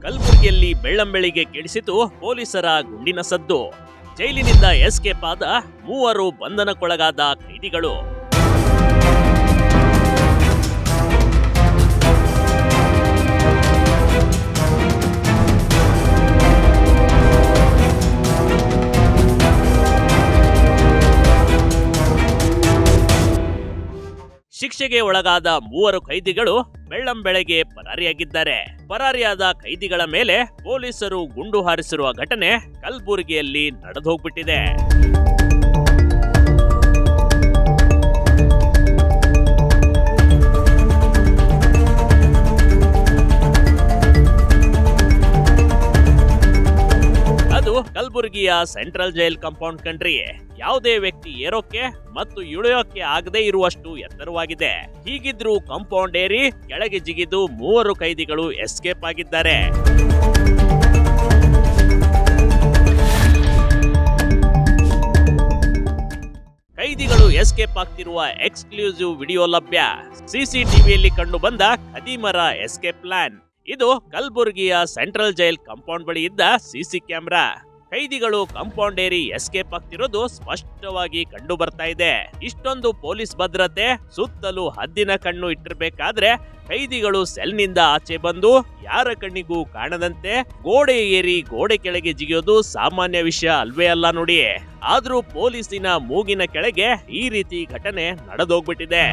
ಕಲಬುರಗಿಯಲ್ಲಿ ಬೆಳ್ಳಂಬೆಳಿಗ್ಗೆ ಕೇಳಿಸಿತು ಪೊಲೀಸರ ಗುಂಡಿನ ಸದ್ದು. ಜೈಲಿನಿಂದ ಎಸ್ಕೇಪ್ ಆದ 3 ಬಂಧನಕ್ಕೊಳಗಾದ ಕೈದಿಗಳು. ಶಿಕ್ಷೆಗೆ ಒಳಗಾದ 3 ಕೈದಿಗಳು ಬೆಳ್ಳಂಬೆಳಗ್ಗೆ ಪರಾರಿಯಾಗಿದ್ದಾರೆ. ಪರಾರಿಯಾದ ಕೈದಿಗಳ ಮೇಲೆ ಪೊಲೀಸರು ಗುಂಡು ಹಾರಿಸಿರುವ ಘಟನೆ ಕಲಬುರಗಿಯಲ್ಲಿ ನಡೆದೋಗ್ಬಿಟ್ಟಿದೆ. ಅದು ಕಲಬುರಗಿಯ ಸೆಂಟ್ರಲ್ ಜೈಲ್ ಕಾಂಪೌಂಡ್ ಕಣ್ರಿ. ಯಾವುದೇ ವ್ಯಕ್ತಿ ಏರೋಕೆ ಮತ್ತು ಇಳಿಯೋಕೆ ಆಗದೆ ಇರುವಷ್ಟು ಎತ್ತರವಾಗಿದೆ. ಹೀಗಿದ್ರೂ ಕಾಂಪೌಂಡ್ ಏರಿ ಕೆಳಗೆ ಜಿಗಿದು 3 ಕೈದಿಗಳು ಎಸ್ಕೇಪ್ ಆಗಿದ್ದಾರೆ. ಕೈದಿಗಳು ಎಸ್ಕೇಪ್ ಆಗ್ತಿರುವ ಎಕ್ಸ್ಕ್ಲೂಸಿವ್ ವಿಡಿಯೋ ಲಭ್ಯ. ಸಿಸಿಟಿವಿಯಲ್ಲಿ ಕಂಡು ಬಂದ ಖದೀಮರ ಎಸ್ಕೇಪ್ ಪ್ಲಾನ್. ಇದು ಕಲಬುರಗಿಯ ಸೆಂಟ್ರಲ್ ಜೈಲ್ ಕಾಂಪೌಂಡ್ ಬಳಿ ಇದ್ದ ಸಿಸಿ ಕ್ಯಾಮೆರಾ. ಕೈದಿಗಳು ಕಾಂಪೌಂಡ್ ಏರಿ ಎಸ್ಕೇಪ್ ಆಗ್ತಿರೋದು ಸ್ಪಷ್ಟವಾಗಿ ಕಂಡು ಬರ್ತಾ ಇದೆ. ಇಷ್ಟೊಂದು ಪೊಲೀಸ್ ಭದ್ರತೆ, ಸುತ್ತಲೂ ಹದ್ದಿನ ಕಣ್ಣು ಇಟ್ಟಿರ್ಬೇಕಾದ್ರೆ ಕೈದಿಗಳು ಸೆಲ್ನಿಂದ ಆಚೆ ಬಂದು ಯಾರ ಕಣ್ಣಿಗೂ ಕಾಣದಂತೆ ಗೋಡೆ ಏರಿ ಗೋಡೆ ಕೆಳಗೆ ಜಿಗಿಯೋದು ಸಾಮಾನ್ಯ ವಿಷಯ ಅಲ್ವೇ ಅಲ್ಲ ನೋಡಿ. ಆದ್ರೂ ಪೊಲೀಸಿನ ಮೂಗಿನ ಕೆಳಗೆ ಈ ರೀತಿ ಘಟನೆ ನಡೆದೋಗ್ಬಿಟ್ಟಿದೆ.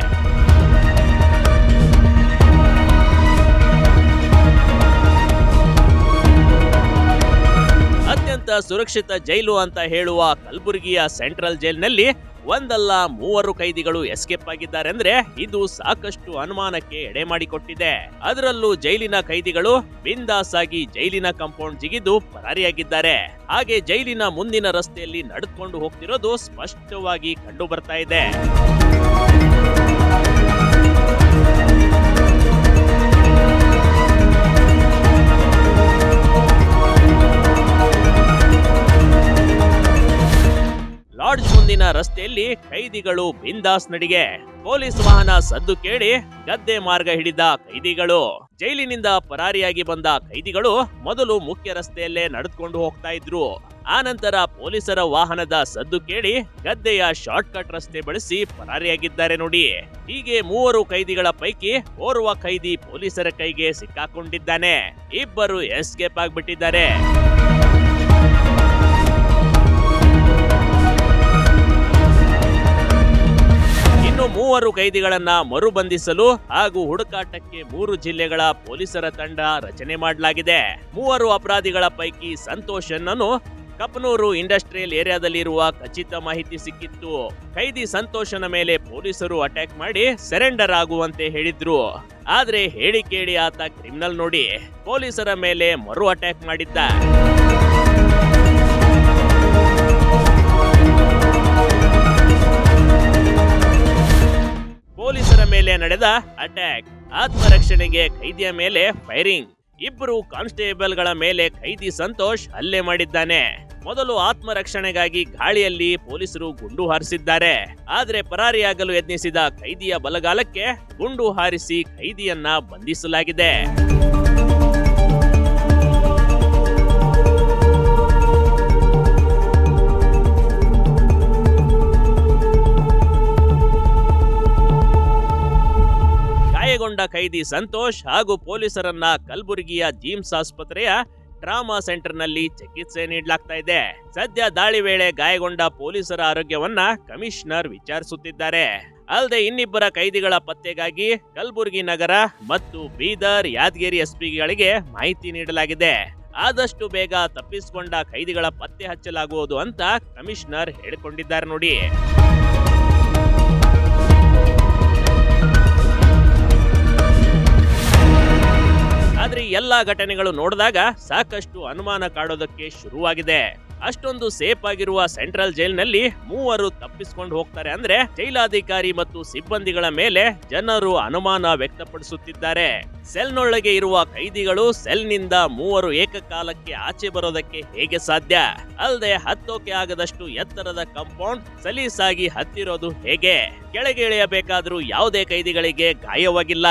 ಅತ್ಯಂತ ಸುರಕ್ಷಿತ ಜೈಲು ಅಂತ ಹೇಳುವ ಕಲಬುರಗಿಯ ಸೆಂಟ್ರಲ್ ಜೈಲ್ನಲ್ಲಿ ಒಂದಲ್ಲ 3 ಕೈದಿಗಳು ಎಸ್ಕೇಪ್ ಆಗಿದ್ದಾರೆ ಅಂದ್ರೆ ಇದು ಸಾಕಷ್ಟು ಅನುಮಾನಕ್ಕೆ ಎಡೆ ಮಾಡಿಕೊಟ್ಟಿದೆ. ಅದರಲ್ಲೂ ಜೈಲಿನ ಕೈದಿಗಳು ಬಿಂದಾಸ್ ಆಗಿ ಜೈಲಿನ ಕಾಂಪೌಂಡ್ ಜಿಗಿದು ಪರಾರಿಯಾಗಿದ್ದಾರೆ. ಹಾಗೆ ಜೈಲಿನ ಮುಂದಿನ ರಸ್ತೆಯಲ್ಲಿ ನಡೆದುಕೊಂಡು ಹೋಗ್ತಿರೋದು ಸ್ಪಷ್ಟವಾಗಿ ಕಂಡು ಬರ್ತಾ ಇದೆ. ಲಾಡ್ಜ್ ಮುಂದಿನ ರಸ್ತೆಯಲ್ಲಿ ಕೈದಿಗಳು ಬಿಂದಾಸ್ ನಡಿಗೆ. ಪೊಲೀಸ್ ವಾಹನ ಸದ್ದು ಕೇಳಿ ಗದ್ದೆ ಮಾರ್ಗ ಹಿಡಿದ ಕೈದಿಗಳು. ಜೈಲಿನಿಂದ ಪರಾರಿಯಾಗಿ ಬಂದ ಕೈದಿಗಳು ಮೊದಲು ಮುಖ್ಯ ರಸ್ತೆಯಲ್ಲೇ ನಡೆದುಕೊಂಡು ಹೋಗ್ತಾ ಇದ್ರು. ಆನಂತರ ಪೊಲೀಸರ ವಾಹನದ ಸದ್ದು ಕೇಳಿ ಗದ್ದೆಯ ಶಾರ್ಟ್ ಕಟ್ ರಸ್ತೆ ಬಳಸಿ ಪರಾರಿಯಾಗಿದ್ದಾರೆ ನೋಡಿ. ಹೀಗೆ 3 ಕೈದಿಗಳ ಪೈಕಿ ಓರ್ವ ಕೈದಿ ಪೊಲೀಸರ ಕೈಗೆ ಸಿಕ್ಕಾಕೊಂಡಿದ್ದಾನೆ. ಇಬ್ಬರು ಎಸ್ಕೇಪ್ ಆಗ್ಬಿಟ್ಟಿದ್ದಾರೆ. ಇನ್ನು 3 ಕೈದಿಗಳನ್ನ ಮರುಬಂಧಿಸಲು ಹಾಗೂ ಹುಡುಕಾಟಕ್ಕೆ 3 ಜಿಲ್ಲೆಗಳ ಪೊಲೀಸರ ತಂಡ ರಚನೆ ಮಾಡಲಾಗಿದೆ. 3 ಅಪರಾಧಿಗಳ ಪೈಕಿ ಸಂತೋಷ್ ಅನ್ನು ಕಪನೂರು ಇಂಡಸ್ಟ್ರಿಯಲ್ ಏರಿಯಾದಲ್ಲಿರುವ ಖಚಿತ ಮಾಹಿತಿ ಸಿಕ್ಕಿತ್ತು. ಕೈದಿ ಸಂತೋಷನ ಮೇಲೆ ಪೊಲೀಸರು ಅಟ್ಯಾಕ್ ಮಾಡಿ ಸರೆಂಡರ್ ಆಗುವಂತೆ ಹೇಳಿದ್ರು. ಆದ್ರೆ ಹೇಳಿ ಕೇಳಿ ಆತ ಕ್ರಿಮಿನಲ್ ನೋಡಿ ಪೊಲೀಸರ ಮೇಲೆ ಮರು ಅಟ್ಯಾಕ್ ಮಾಡಿದ್ದ. ಪೊಲೀಸರ ಮೇಲೆ ನಡೆದ ಅಟ್ಯಾಕ್, ಆತ್ಮರಕ್ಷಣೆಗೆ ಕೈದಿಯ ಮೇಲೆ ಫೈರಿಂಗ್. 2 ಕಾನ್ಸ್ಟೇಬಲ್ಗಳ ಮೇಲೆ ಕೈದಿ ಸಂತೋಷ್ ಹಲ್ಲೆ ಮಾಡಿದ್ದಾನೆ. ಮೊದಲು ಆತ್ಮರಕ್ಷಣೆಗಾಗಿ ಗಾಳಿಯಲ್ಲಿ ಪೊಲೀಸರು ಗುಂಡು ಹಾರಿಸಿದ್ದಾರೆ. ಆದ್ರೆ ಪರಾರಿಯಾಗಲು ಯತ್ನಿಸಿದ ಕೈದಿಯ ಬಲಗಾಲಕ್ಕೆ ಗುಂಡು ಹಾರಿಸಿ ಕೈದಿಯನ್ನ ಬಂಧಿಸಲಾಗಿದೆ. ಗಾಯಗೊಂಡ ಕೈದಿ ಸಂತೋಷ್ ಹಾಗೂ ಪೊಲೀಸರನ್ನ ಕಲಬುರಗಿಯ ಜಿಮ್ಸ್ ಆಸ್ಪತ್ರೆಯ ಟ್ರಾಮಾ ಸೆಂಟರ್ನಲ್ಲಿ ಚಿಕಿತ್ಸೆ ನೀಡಲಾಗ್ತಾ ಇದೆ. ಸದ್ಯ ದಾಳಿ ವೇಳೆ ಗಾಯಗೊಂಡ ಪೊಲೀಸರ ಆರೋಗ್ಯವನ್ನ ಕಮಿಷನರ್ ವಿಚಾರಿಸುತ್ತಿದ್ದಾರೆ. ಅಲ್ಲದೆ ಇನ್ನಿಬ್ಬರ ಕೈದಿಗಳ ಪತ್ತೆಗಾಗಿ ಕಲಬುರಗಿ ನಗರ ಮತ್ತು ಬೀದರ್, ಯಾದಗಿರಿ ಎಸ್ಪಿಗಳಿಗೆ ಮಾಹಿತಿ ನೀಡಲಾಗಿದೆ. ಆದಷ್ಟು ಬೇಗ ತಪ್ಪಿಸಿಕೊಂಡ ಕೈದಿಗಳ ಪತ್ತೆ ಹಚ್ಚಲಾಗುವುದು ಅಂತ ಕಮಿಷನರ್ ಹೇಳಿಕೊಂಡಿದ್ದಾರೆ ನೋಡಿ. ಆದ್ರೆ ಎಲ್ಲಾ ಘಟನೆಗಳು ನೋಡಿದಾಗ ಸಾಕಷ್ಟು ಅನುಮಾನ ಕಾಡೋದಕ್ಕೆ ಶುರುವಾಗಿದೆ. ಅಷ್ಟೊಂದು ಸೇಫ್ ಆಗಿರುವ ಸೆಂಟ್ರಲ್ ಜೈಲ್ನಲ್ಲಿ 3 ತಪ್ಪಿಸಿಕೊಂಡು ಹೋಗ್ತಾರೆ ಅಂದ್ರೆ ಜೈಲಾಧಿಕಾರಿ ಮತ್ತು ಸಿಬ್ಬಂದಿಗಳ ಮೇಲೆ ಜನರು ಅನುಮಾನ ವ್ಯಕ್ತಪಡಿಸುತ್ತಿದ್ದಾರೆ. ಸೆಲ್ನೊಳಗೆ ಇರುವ ಕೈದಿಗಳು ಸೆಲ್ನಿಂದ ಮೂವರು ಏಕಕಾಲಕ್ಕೆ ಆಚೆ ಬರೋದಕ್ಕೆ ಹೇಗೆ ಸಾಧ್ಯ? ಅಲ್ಲದೆ ಹತ್ತೋಕೆ ಆಗದಷ್ಟು ಎತ್ತರದ ಕಾಂಪೌಂಡ್ ಸಲೀಸಾಗಿ ಹತ್ತಿರೋದು ಹೇಗೆ? ಕೆಳಗೆ ಇಳಿಯಬೇಕಾದ್ರೂ ಯಾವುದೇ ಕೈದಿಗಳಿಗೆ ಗಾಯವಾಗಿಲ್ಲ.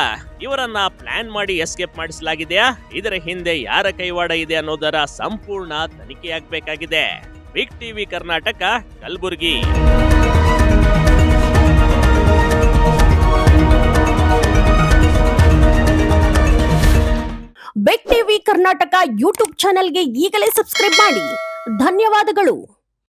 ಇವರನ್ನ ಪ್ಲಾನ್ ಮಾಡಿ ಎಸ್ಕೇಪ್ ಮಾಡಿಸಲಾಗಿದೆಯಾ? ಇದರ ಹಿಂದೆ ಯಾರ ಕೈವಾಡ ಇದೆ ಅನ್ನೋದರ ಸಂಪೂರ್ಣ ತನಿಖೆಯಾಗಬೇಕಾಗಿದೆ. Big TV Karnataka, Kalaburagi. Big TV Karnataka YouTube ಚಾನೆಲ್ಗೆ ಈಗಲೇ ಸಬ್ಸ್ಕ್ರೈಬ್ ಮಾಡಿ. ಧನ್ಯವಾದಗಳು.